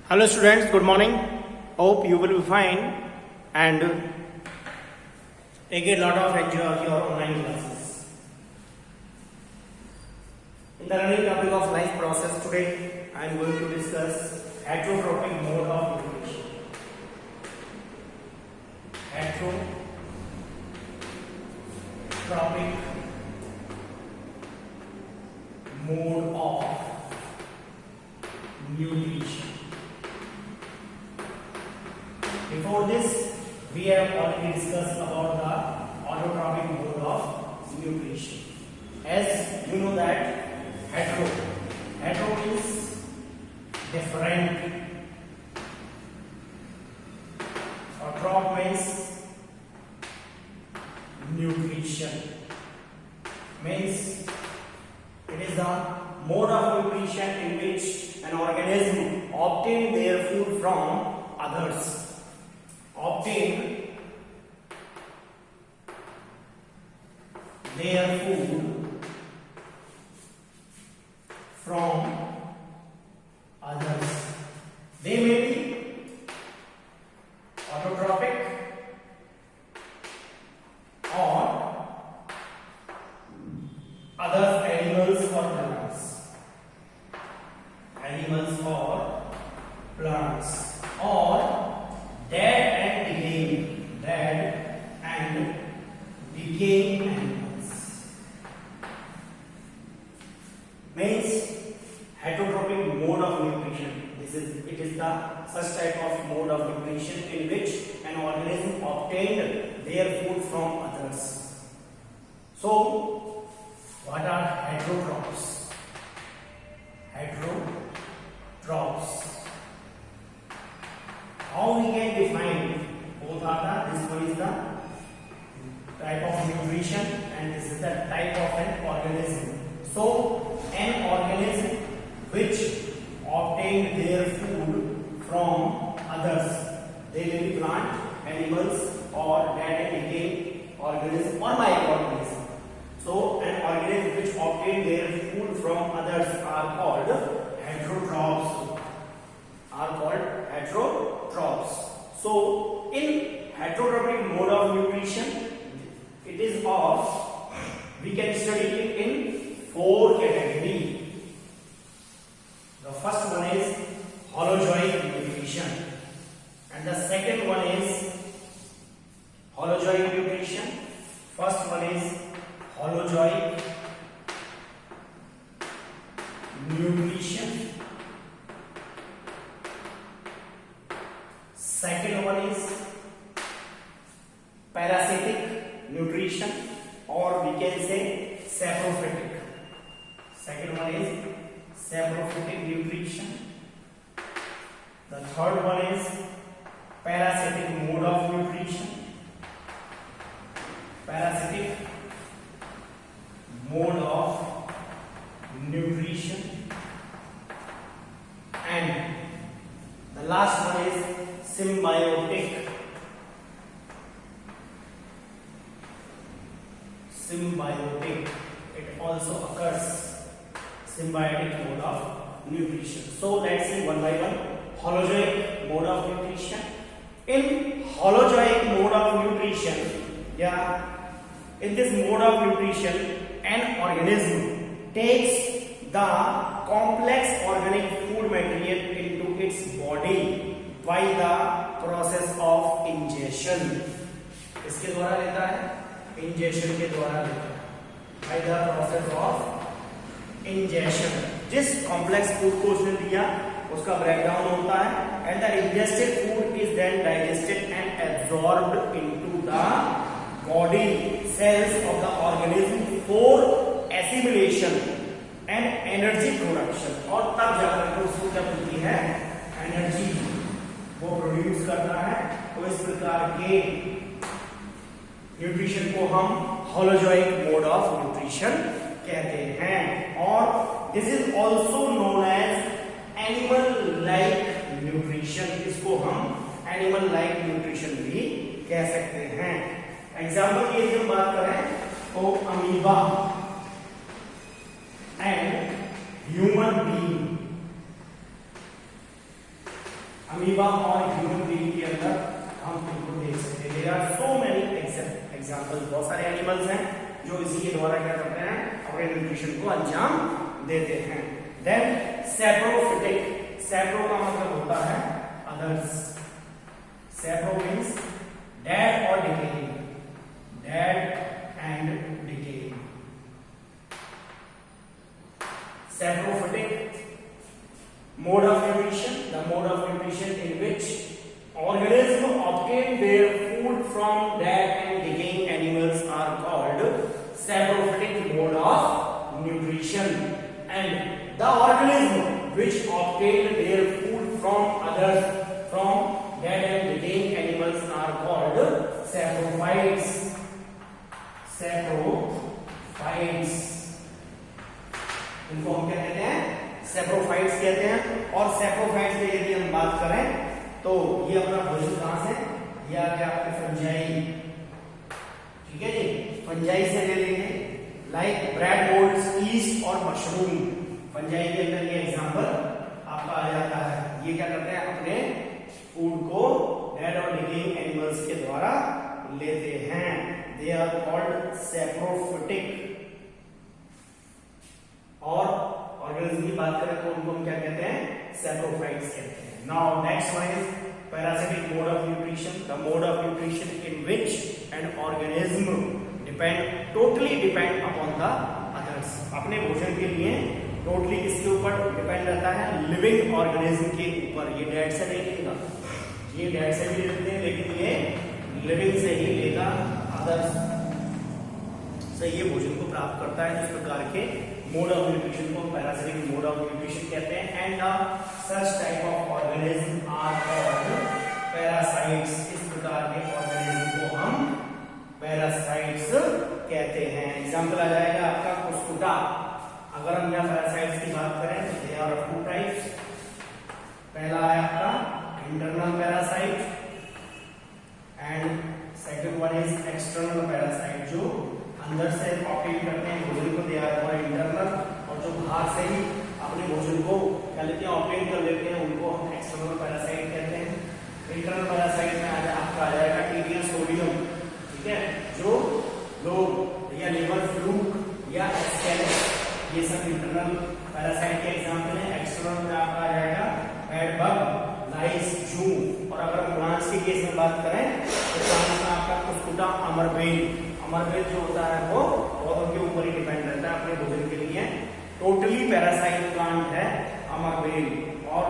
Hello students, good morning. Hope you will be fine and take a lot of enjoy of your online classes. In the running topic of life process today, I am going to discuss heterotrophic mode of nutrition. Heterotrophic mode of nutrition. Before this, we have already discussed about the autotrophic mode of nutrition. As you know that hetero means different. Trop means nutrition. Means it is the mode of nutrition in which an organism obtains their food from others. Obtain their food from others. They may be autotrophic or other animals or plants. Or dead and decaying animals. Means heterotrophic mode of nutrition. It is the such type of mode of nutrition in which an organism obtained their food from others. So, what are heterotrophs? How we can define? Both are this one is the type of nutrition and this is the type of an organism. So an organism which obtain their food from others, they may be plant, animals or dead and decaying organism or microorganism. So an organism which obtain their food from others are called heterotrophs. So in heterotrophic mode of nutrition, it is of, we can study it in 4 categories. The first one is holozoic nutrition, and the second one is holozoic nutrition. First one is holozoic nutrition. Second one is parasitic nutrition, or we can say saprophytic. Second one is saprophytic nutrition. The third one is parasitic mode of nutrition. And the last one is symbiotic. It also occurs symbiotic mode of nutrition. So let's see one by one. Holozoic mode of nutrition. In holozoic mode of nutrition, in this mode of nutrition, an organism takes the complex organic food material into its body by the process of ingestion. इसके द्वारा लेता है, ingestion के द्वारा लेता है, by the process of ingestion. जिस complex food को उसने दिया, उसका breakdown होता है, and the ingested food is then digested and absorbed into the body cells of the organism for assimilation and energy production. और तब जाकर के उसको क्या मिलती है? एनर्जी वो प्रोड्यूस करता है. तो इस प्रकार के न्यूट्रिशन को हम holozoic mode of nutrition कहते हैं. और this is also known as animal like nutrition. इसको हम animal like nutrition भी कह सकते हैं. एग्जाम्पल की यदि हम बात करें तो amoeba and human being amoeba और ह्यूमन बीइंग के अंदर हम इनको देख सकते हैं। There are so many example, बहुत सारे एनिमल्स हैं जो इसी के द्वारा क्या करते हैं, अपने न्यूट्रिशन को अंजाम देते हैं। देन सैप्रोफिटिक, सैप्रो का मतलब होता है अदर्स, सैप्रो मीन्स डेड और decaying, dead and decaying. Saprophytic mode of nutrition, the mode of nutrition in which organisms obtain their food from dead and decaying animals are called saprophytic mode of nutrition, and the organism which obtain their food from others, from dead and decaying animals are called saprophytes. Saprophytes, इनको हम क्या कहते हैं, saprophytes कहते हैं। और saprophytes की यदि हम बात करें तो ये अपना भोजन कहां से, ये आ गया आपके फंजाई, ठीक है जी, फंजाई से ले लेंगे, लाइक ब्रेड मोल्ड्स, ईस्ट और मशरूम। फंजाई के अंदर ये एग्जांपल आपका आ जाता है। ये क्या करते हैं, अपने फूड को डेड और डिकेइंग एनिमल्स के द्वारा लेते हैं। They are called saprophytic. और ऑर्गेनिज्म की बात करें तो उनको हम क्या कहते हैं, सैप्रोफाइट्स कहते हैं। Now next one is parasitic mode of nutrition, the mode of nutrition in which an organism totally depend upon the others. अपने भोजन के लिए टोटली किसके ऊपर डिपेंड रहता है, लिविंग ऑर्गेनिज्म के ऊपर। ये डेड से नहीं लेगा, ये डेड से भी लेते हैं, लेकिन ये लिविंग से ही लेगा, अदर्स से ये भोजन को प्राप्त करता है। इस प्रकार के मोड ऑफ न्यूट्रिशन को पैरासिटिक मोड ऑफ न्यूट्रिशन कहते हैं। And such type of organism are called parasites. इस प्रकार के ऑर्गेनिज्म को हम पैरासाइट्स कहते हैं। एग्जांपल आ जाएगा आपका कुस्कुटा। अगर हम यहाँ पैरासाइट्स की बात करें तो दे आर टू टाइप्स। पहला है आपका internal parasite and second one is external parasite, जो अंदर से ऑप्टेन करते हैं भोजन को, दे आर फॉर इंटरनल। और जो बाहर से ही अपने भोजन को क्या लेते हैं, ऑप्टेन कर लेते हैं, उनको हम एक्सटर्नल पैरासाइट कहते हैं। इंटरनल पैरासाइट में आपका आ जाएगा टीडिया सोडियम, ठीक है, जो लोग या लिवर फ्लूक या एस्केरिस, ये सब इंटरनल पैरासाइट के एग्जांपल हैं। एक्सटर्नल में आपका आ जाएगा बेड बग, लाइस, जू। और अगर हम प्लांट्स के केस में बात करें तो प्लांट्स में आपका कुस्कुटा, अमरबेल। अमरबेल जो होता है वो पौधों के ऊपर ही डिपेंड रहता है अपने भोजन के लिए। टोटली पैरासाइट प्लांट है अमरबेल। और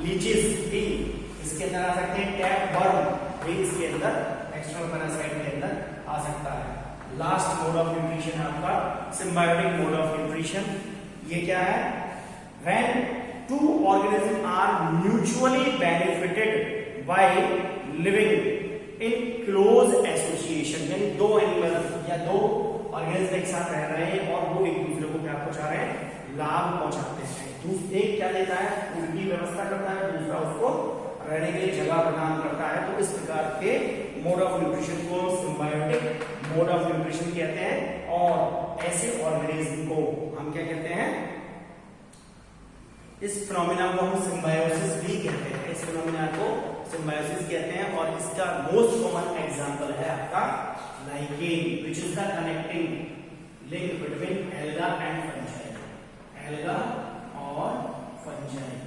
लीचेस भी इसके अंदर आ सकते हैं, टैप वर्म भी इसके अंदर एक्सटर्नल पैरासाइट के अंदर आ सकता है। लास्ट मोड ऑफ न्यूट्रिशन है आपका सिम्बायोटिक मोड ऑफ न्यूट्रिशन। ये क्या है, when two organism are mutually benefited by living in close association, यानी दो एनिमल या दो ऑर्गेनिज्म एक साथ रह रहे हैं और वो एक दूसरे को क्या पहुंचा रहे हैं, लाभ पहुंचाते हैं। दूसरे क्या देता है, फूड की व्यवस्था करता है, दूसरा उसको रहने के लिए जगह प्रदान करता है। तो इस प्रकार के मोड ऑफ न्यूट्रिशन को सिम्बायोटिक मोड ऑफ न्यूट्रिशन कहते हैं। और ऐसे ऑर्गेनिज्म को हम क्या कहते हैं, इस फिनोमिना को हम सिम्बायोसिस भी कहते हैं। इस फिनोमिना को सिम्बायोसिस कहते हैं। और इसका मोस्ट कॉमन एग्जांपल है आपका lichen, which is the connecting link between alga and fungi. Alga और फंजाई,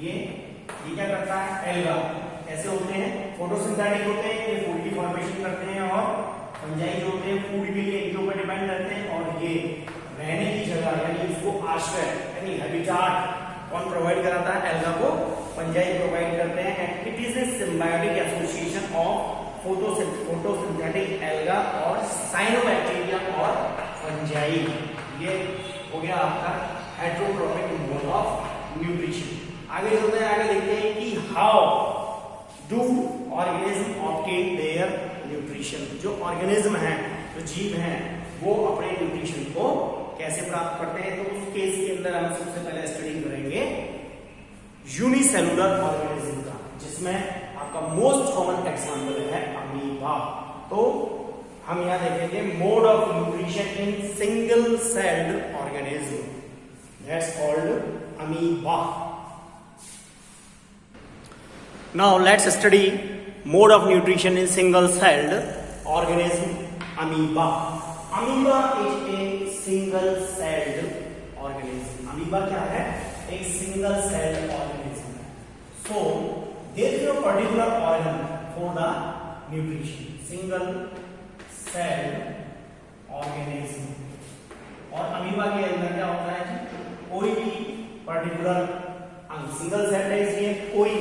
ये क्या करता है, एल्गा कैसे होते हैं, फोटोसिंथेटिक होते हैं, ये फूड की फॉर्मेशन करते हैं। और फंजाई जो होते हैं फूड के लिए इनके ऊपर डिपेंड रहते हैं। और ये रहने की जगह यानी उसको आश्रय यानी हैबिटाट कौन प्रोवाइड कराता है, एल्गा को फंजाई प्रोवाइड करते हैं। And it is a symbiotic association of photosynthetic alga और साइनोबैक्टीरिया और फंजाई। ये हो गया आपका हेटेरोट्रॉपिक मोड ऑफ न्यूट्रिशन। आगे चलते हैं, आगे देखते हैं कि how do organism obtain their nutrition. जो ऑर्गेनिज्म है, जो जीव हैं, वो अपने न्यूट्रिशन को कैसे प्राप्त करते हैं। तो उस केस के अंदर हम सबसे पहले स्टडी करेंगे यूनिसेलुलर ऑर्गेनिज्म का, जिसमें आपका मोस्ट कॉमन एग्जांपल है अमीबा। तो हम यहां देखेंगे mode of nutrition in single celled organism, that's called amoeba. Now let's study mode of nutrition in single-celled organism, amoeba. Amoeba is a single-celled organism. Amoeba क्या है? एक single-celled organism. So there is a particular organ for the nutrition. Single-celled organism. और amoeba के अंदर क्या होता है जी? कोई भी पर्टिकुलर अंग, सिंगल सेल है इसलिए कोई,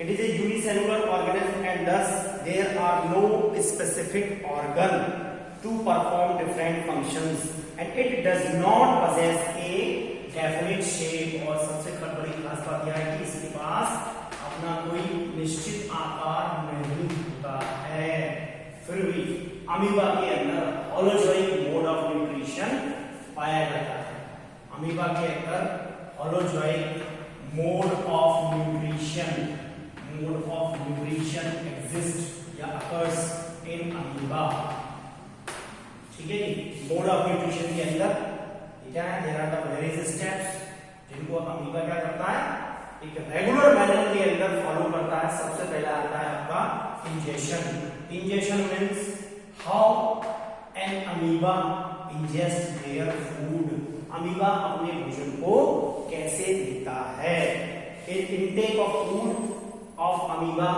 it is a unicellular organism and thus there are no specific organ to perform different functions and it does not possess a definite shape. और सबसे बड़ी खास बात यह है कि इसके पास अपना कोई निश्चित आकार नहीं होता है। फिर भी अमीबा के अंदर होलोजोइक मोड ऑफ न्यूट्रिशन पाया जाता है। अमीबा के अंदर holozoic mode of nutrition exist या अकर्स इन अमीबा। ठीक है जी, मोड ऑफ न्यूट्रिशन के अंदर क्या है, there are the various steps जिनको अमीबा क्या करता है, एक रेगुलर मैनर के अंदर फॉलो करता है। सबसे पहला आता है आपका ingestion. Ingestion means how an amoeba ingest their food. Amoeba अपने भोजन को कैसे लेता है। Intake of food of amoeba,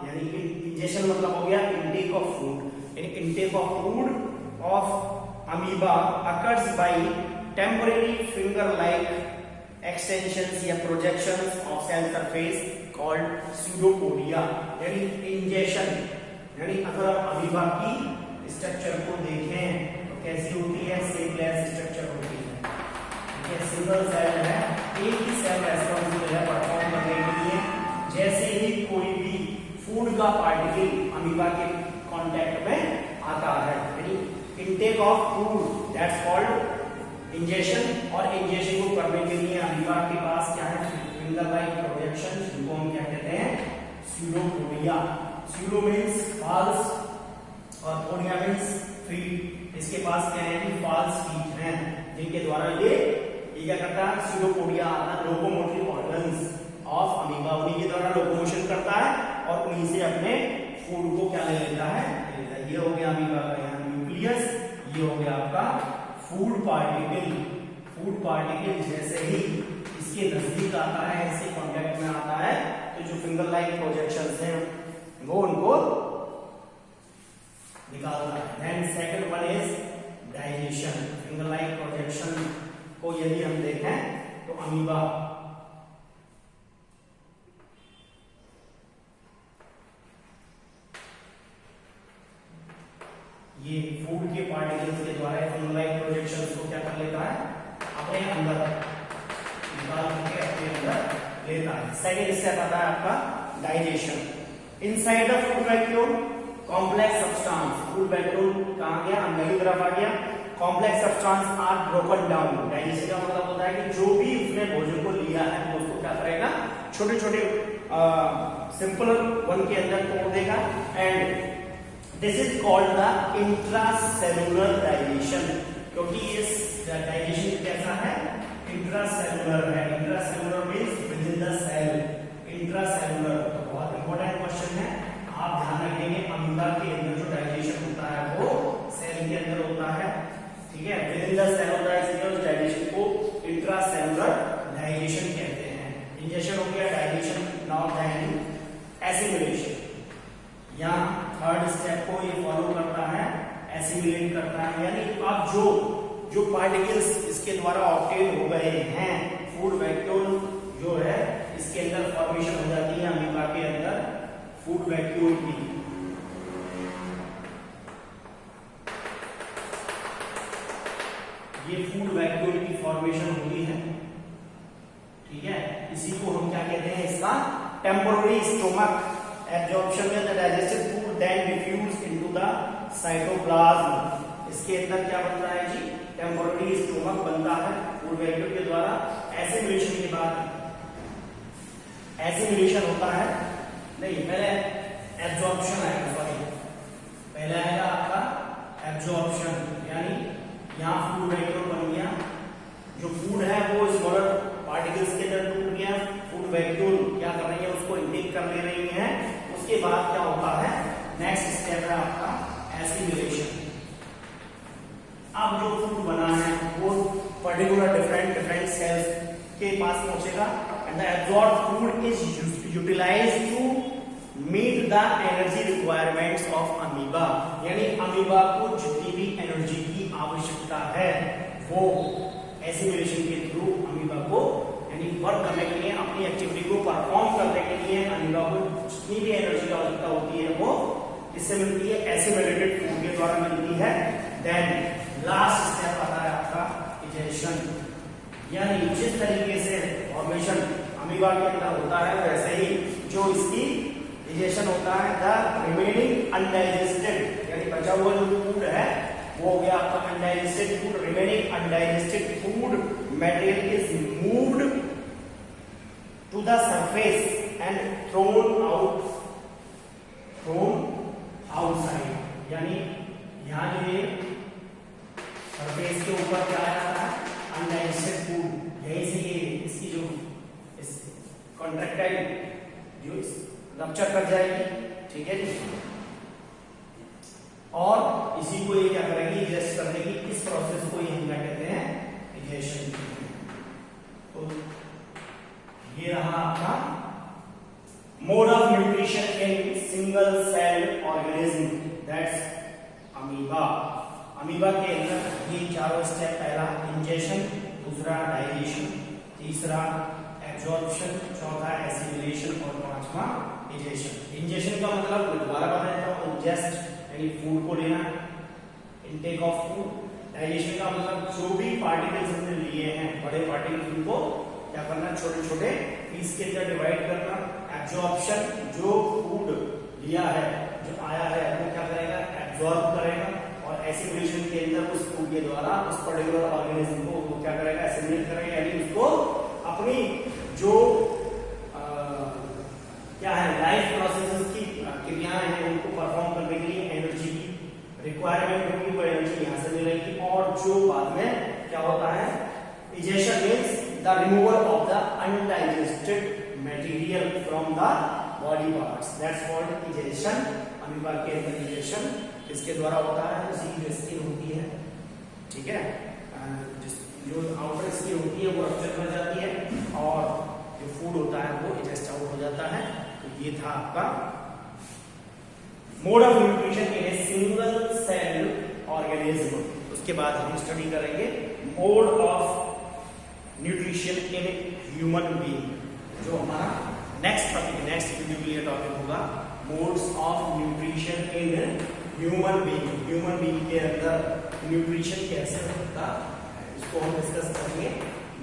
यानी इंजेशन मतलब हो गया intake of food. Intake of food of amoeba occurs by temporary finger like extensions या projections of cell surface called pseudopodia. यानी इंजेशन, यानी अगर आप अमीबा की स्ट्रक्चर को देखें कैसी होती है, सेपलेस स्ट्रक्चर होती है। ठीक है, सिंगल सेल है, एक ही सेल रेस्पॉन्सिबल है परफॉर्म करने के लिए। जैसे ही कोई भी फूड का पार्टिकल अमीबा के कांटेक्ट में आता है, यानी intake of food, that's called ingestion. और इंजेशन को करने के लिए अमीबा के पास क्या है, फिंगर लाइक प्रोजेक्शन, जिनको हम क्या कहते हैं, स्यूडोपोडिया। स्यूडो मींस फॉल्स और पोडिया मींस फीट। इसके पास क्या है कि फॉल्स फीट हैं, जिनके द्वारा ये क्या करता है, स्यूडोपोडिया आता है, लोकोमोटिव ऑर्गन्स ऑफ अमीबा, उन्हीं के द्वारा लोकोमोशन करता है और उन्हीं से अपने फूड को क्या ले लेता है। ये हो गया अमीबा का यहाँ न्यूक्लियस, ये हो गया आपका फूड पार्टिकल। फूड पार्टिकल जैसे ही इसके नजदीक आता है, इसके कॉन्टेक्ट में आता है, तो जो फिंगर लाइक प्रोजेक्शंस हैं वो उनको निकालता है। Then second one is digestion. Finger like projection को यदि हम देखें तो अमीबा ये फूड के पार्टिकल्स के द्वारा फिंगर लाइक प्रोजेक्शंस को क्या कर लेता है, अपने अंदर निकाल के अपने अंदर लेता है। सेकंड स्टेप आता है आपका digestion. Inside the food vacuole complex substance, food vacuole कहां गया, अंदर की तरफ आ गया। Complex substance are broken down. Digestion का मतलब होता है कि जो भी उसने भोजन को लिया है वो उसको क्या करेगा, छोटे छोटे सिंपल वन के अंदर तोड़ देगा। And this is called the intracellular digestion, क्योंकि इस डाइजेशन कैसा है, इंट्रासेलुलर है। Intracellular means within the cell. Intracellular बहुत इंपॉर्टेंट क्वेश्चन है, आप ध्यान रखेंगे। अमीबा के अंदर जो डाइजेशन होता है वो सेल के अंदर होता है। ठीक है, विद इन द सेल होता है, इसलिए उस डाइजेशन को इंट्रासेलुलर डाइजेशन कहते हैं। इंजेशन हो गया डाइजेशन, नाउ देन एसिमिलेशन। यहाँ थर्ड स्टेप को ये फॉलो करता है, एसिमिलेट करता है, यानी अब जो पार्टिकल्स इसके द्वारा ऑब्टेन हो गए हैं, फूड वैक्यूल जो है इसके अंदर फॉर्मेशन हो जाती है अमीबा के अंदर फूड वैक्यूल की। ये फूड वैक्यूल की फॉर्मेशन होती है। ठीक है, इसी को हम क्या कहते हैं, इसका टेम्पोररी स्टोमक एब्जॉर्प्शन में the digested food then diffuse into the cytoplasm. इसके अंदर क्या बनता है जी, टेम्पोररी स्टोमक बनता है फूड वैक्यूल के द्वारा। एसिमिलेशन के बाद एसिमिलेशन होता है, नहीं पहले एब्जॉर्प्शन आएगा, सॉरी पहले आएगा आपका एब्जॉर्प्शन, यानी यहाँ फूड वैक्यूल बन गया, जो फूड है वो स्मॉलर पार्टिकल्स के अंदर टूट गया, फूड वैक्यूल क्या कर रही है, उसको इनटेक कर ले रही है उसके बाद क्या होता है, नेक्स्ट स्टेप है आपका एसिमिलेशन। अब जो फूड बना है वो पर्टिकुलर डिफरेंट सेल्स के पास पहुंचेगा and the absorbed food is utilised to meet the energy requirements of amoeba. यानी अमीबा को जितनी भी एनर्जी की आवश्यकता है वो एसिमिलेशन के थ्रू अमीबा को यानी वर्क करने के लिए, अपनी एक्टिविटी को परफॉर्म करने के लिए अमीबा को जितनी भी एनर्जी की आवश्यकता होती है वो किससे मिलती है, एसिमिलेटेड फूड के द्वारा मिलती है। देन लास्ट स्टेप आता है आपका डाइजेशन, यानी जिस तरीके से फॉर्मेशन अमीबा के अंदर होता है वैसे ही जो इसकी डाइजेशन होता है। द रिमेनिंग अनडाइजेस्टेड यानी बचा हुआ जो फूड है वो हो गया आपका undigested food. Remaining undigested food material is moved to the surface and thrown outside. यानी यहाँ जो ये सरफेस के ऊपर क्या आता है, अनडाइजेस्टेड फूड, यहीं से ये इसकी जो इस कॉन्ट्रैक्टाइल जो रप्चर कर जाएगी, ठीक है जी, और इसी को ये क्या करेगी, डाइजेस्ट करने की इस प्रोसेस को हम क्या कहते हैं, डाइजेशन। तो ये रहा आपका mode of nutrition in single cell organism, that's amoeba. Amoeba के अंदर ये चारों स्टेप, पहला इंजेशन, दूसरा डाइजेशन, तीसरा एब्जॉर्प्शन, चौथा एसिमिलेशन और पांचवा डाइजेशन। इंजेशन का मतलब दोबारा बता देता हूं, इंजेस्ट यानी फूड को लेना, इनटेक ऑफ फूड। डाइजेशन का मतलब जो भी पार्टिकल्स हमने लिए हैं, बड़े पार्टिकल्स, उनको क्या करना, छोटे छोटे पीस के अंदर डिवाइड करना। एब्जॉर्प्शन, जो फूड लिया है, जो आया है, वो क्या करेगा, एब्जॉर्ब करेगा। और एसिमिलेशन के अंदर उस फूड के द्वारा उस पर्टिकुलर ऑर्गेनिज्म को वो क्या करेगा, एसिमिलेट करेगा, यानी उसको अपनी जो क्या है लाइफ प्रोसेसेस की क्रियाएं हैं उनको परफॉर्म करने के लिए एनर्जी की रिक्वायरमेंट होगी, वो एनर्जी यहाँ से मिलेगी। और जो बाद में क्या होता है, digestion means the removal of the undigested material from the body parts, that's called digestion. Amoeba के अंदर डाइजेशन इसके द्वारा होता है, उसकी जो स्किन होती है, ठीक है, जो आउटर स्किन होती है वो रप्चर कर जाती है और जो फूड होता है वो डाइजेस्ट आउट हो जाता है। तो ये था आपका mode of nutrition in a single cell organism. उसके बाद हम स्टडी करेंगे mode of nutrition in human being, जो हमारा नेक्स्ट टॉपिक, नेक्स्ट वीडियो के लिए टॉपिक होगा, modes of nutrition in human being. Human being के अंदर न्यूट्रिशन कैसे होता है, इसको हम डिस्कस करेंगे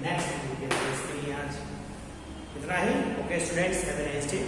नेक्स्ट वीडियो के लिए। इसके लिए आज इतना ही। Okay students, have a nice day.